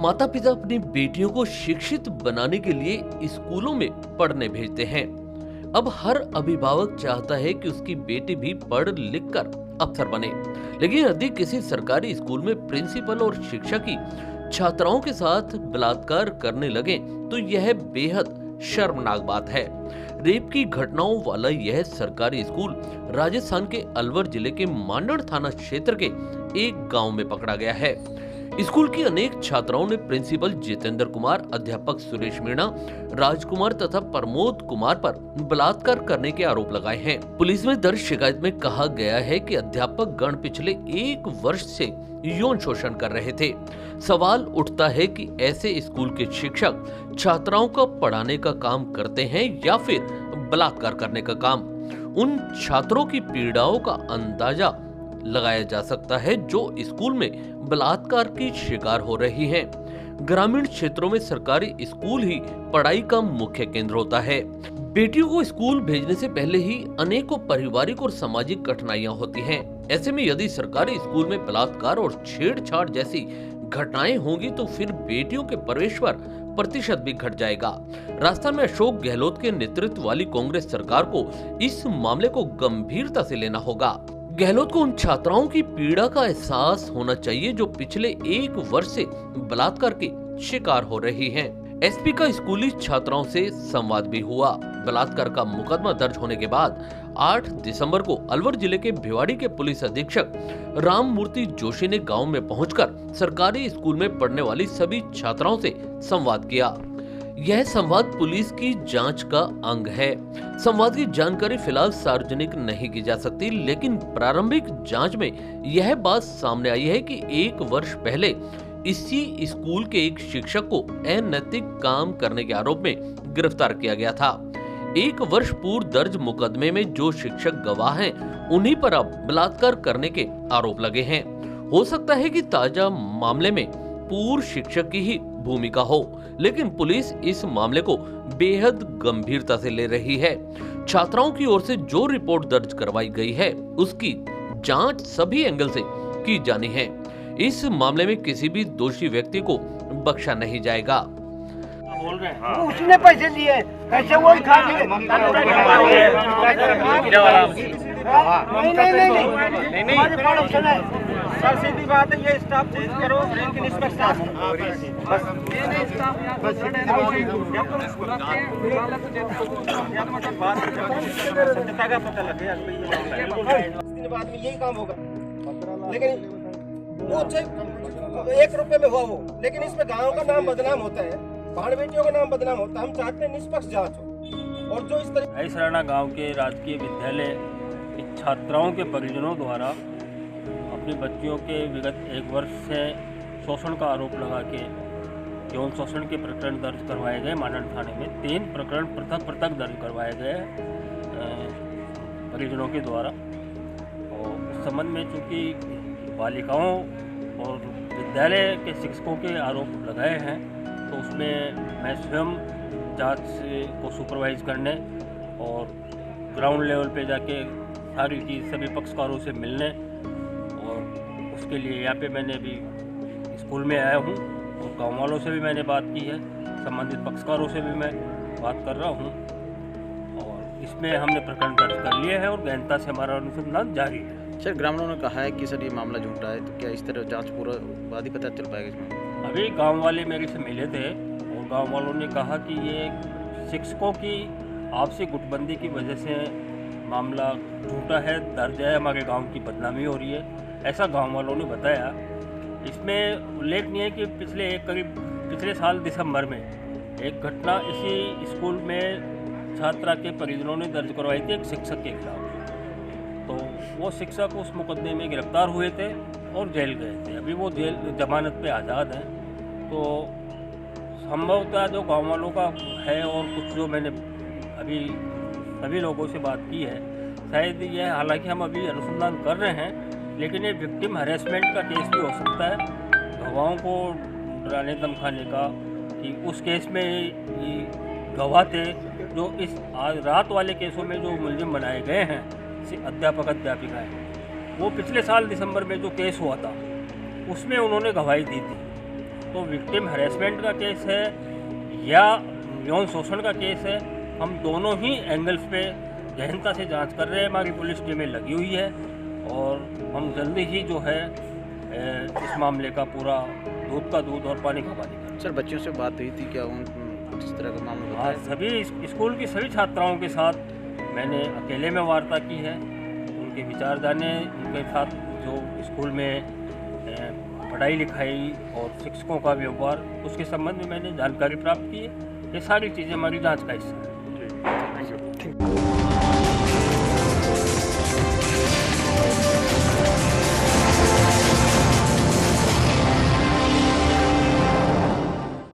माता पिता अपनी बेटियों को शिक्षित बनाने के लिए स्कूलों में पढ़ने भेजते हैं। अब हर अभिभावक चाहता है कि उसकी बेटी भी पढ़ लिख कर अफसर बने, लेकिन यदि किसी सरकारी स्कूल में प्रिंसिपल और शिक्षक ही छात्राओं के साथ बलात्कार करने लगे तो यह बेहद शर्मनाक बात है। रेप की घटनाओं वाला यह सरकारी स्कूल राजस्थान के अलवर जिले के मांडर थाना क्षेत्र के एक गांव में पकड़ा गया है। स्कूल की अनेक छात्राओं ने प्रिंसिपल जितेंद्र कुमार, अध्यापक सुरेश मीणा, राजकुमार तथा प्रमोद कुमार पर बलात्कार करने के आरोप लगाए हैं। पुलिस में दर्ज शिकायत में कहा गया है कि अध्यापक गण पिछले 1 वर्ष से यौन शोषण कर रहे थे। सवाल उठता है कि ऐसे स्कूल के शिक्षक छात्राओं का पढ़ाने का काम करते हैं या फिर बलात्कार करने का काम। उन छात्रों की पीड़ाओं का अंदाजा लगाया जा सकता है जो स्कूल में बलात्कार की शिकार हो रही हैं। ग्रामीण क्षेत्रों में सरकारी स्कूल ही पढ़ाई का मुख्य केंद्र होता है। बेटियों को स्कूल भेजने से पहले ही अनेकों पारिवारिक और सामाजिक कठिनाइयां होती हैं। ऐसे में यदि सरकारी स्कूल में बलात्कार और छेड़छाड़ जैसी घटनाएं होंगी तो फिर बेटियों के प्रवेश पर प्रतिशत भी घट जाएगा। राजस्थान में अशोक गहलोत के नेतृत्व वाली कांग्रेस सरकार को इस मामले को गंभीरता से लेना होगा। गहलोत को उन छात्राओं की पीड़ा का एहसास होना चाहिए जो पिछले 1 वर्ष से बलात्कार के शिकार हो रही हैं। एसपी का स्कूली छात्राओं से संवाद भी हुआ। बलात्कार का मुकदमा दर्ज होने के बाद 8 दिसंबर को अलवर जिले के भिवाड़ी के पुलिस अधीक्षक राम मूर्ति जोशी ने गांव में पहुंचकर सरकारी स्कूल में पढ़ने वाली सभी छात्राओं से संवाद किया। यह संवाद पुलिस की जांच का अंग है। संवाद की जानकारी फिलहाल सार्वजनिक नहीं की जा सकती, लेकिन प्रारंभिक जांच में यह बात सामने आई है कि 1 वर्ष पहले इसी स्कूल के एक शिक्षक को अनैतिक काम करने के आरोप में गिरफ्तार किया गया था। 1 वर्ष पूर्व दर्ज मुकदमे में जो शिक्षक गवाह हैं, उन्हीं पर अब बलात्कार करने के आरोप लगे हैं। हो सकता है कि ताजा मामले में पूर्व शिक्षक की ही भूमिका हो, लेकिन पुलिस इस मामले को बेहद गंभीरता से ले रही है। छात्राओं की ओर से जो रिपोर्ट दर्ज करवाई गई है उसकी जांच सभी एंगल से की जानी है। इस मामले में किसी भी दोषी व्यक्ति को बख्शा नहीं जाएगा। बोल रहे हैं उसने पैसे लिए, पैसे वो खा लिए। नहीं ऑप्शन है सर, सीधी बात है। ये स्टाफ चेंज करो, रैंक इंस्पेक्टर सत्यता का पता लगे बाद में यही काम होगा। लेकिन वो 1 रुपए में हुआ वो, लेकिन इसमें गांव का नाम बदनाम होता है, भाड़ बेटियों का नाम बदनाम होता है। हम चाहते हैं निष्पक्ष जांच हो। और जो इस तरह ऐसराना गांव के राजकीय विद्यालय की छात्राओं के परिजनों द्वारा अपनी बच्चियों के विगत 1 वर्ष से शोषण का आरोप लगा के यौन शोषण के प्रकरण दर्ज करवाए गए। मांडर थाने में 3 प्रकरण पृथक दर्ज करवाए गए परिजनों के द्वारा। और इस संबंध में चूँकि बालिकाओं और विद्यालय के शिक्षकों के आरोप लगाए हैं, तो उसमें मैं स्वयं जांच को सुपरवाइज करने और ग्राउंड लेवल पे जाके सारी चीज़ सभी पक्षकारों से मिलने, और उसके लिए यहाँ पे मैंने अभी स्कूल में आया हूँ और गाँव वालों से भी मैंने बात की है, संबंधित पक्षकारों से भी मैं बात कर रहा हूँ। और इसमें हमने प्रकरण दर्ज कर लिए हैं और गहनता से हमारा अनुसंधान जारी है। सर, ग्रामीणों ने कहा है कि सर ये मामला झूठा है, तो क्या इस तरह जांच पूरा बाद ही पता चल पाएगा इसमें? अभी गांव वाले मेरे से मिले थे और गांव वालों ने कहा कि ये शिक्षकों की आपसी गुटबंदी की वजह से मामला झूठा है, दर्ज है, हमारे गांव की बदनामी हो रही है, ऐसा गांव वालों ने बताया। इसमें उल्लेखनीय है कि पिछले साल दिसंबर में एक घटना इसी स्कूल में छात्रा के परिजनों ने दर्ज करवाई थी एक शिक्षक के खिलाफ। तो वो शिक्षक उस मुकदमे में गिरफ्तार हुए थे और जेल गए थे। अभी वो जेल जमानत पे आज़ाद हैं। तो संभवतः जो गाँव वालों का है और कुछ जो मैंने अभी सभी लोगों से बात की है, शायद यह, हालांकि हम अभी अनुसंधान कर रहे हैं, लेकिन ये विक्टिम हरेसमेंट का केस भी हो सकता है, गवाहों को डराने धमकाने का। कि उस केस में ये गवाह थे जो इस आज रात वाले केसों में जो मुलजिम बनाए गए हैं, अध्यापक अध्यापिकाएँ, वो पिछले साल दिसंबर में जो केस हुआ था उसमें उन्होंने गवाही दी थी। तो विक्टिम हैरेसमेंट का केस है या यौन शोषण का केस है, हम दोनों ही एंगल्स पे गहनता से जांच कर रहे हैं। हमारी पुलिस टीमें लगी हुई है और हम जल्दी ही जो है इस मामले का पूरा दूध का दूध और पानी का पानी करेंगे। सर बच्चों से बात हुई थी क्या, उन किस तरह का मामला हाँ, बताया? सभी स्कूल की सभी छात्राओं के साथ मैंने अकेले में वार्ता की है। उनके विचार जाने, उनके साथ जो स्कूल में पढ़ाई लिखाई और शिक्षकों का व्यवहार, उसके संबंध में मैंने जानकारी प्राप्त की है। ये सारी चीज़ें हमारी जांच का हिस्सा है।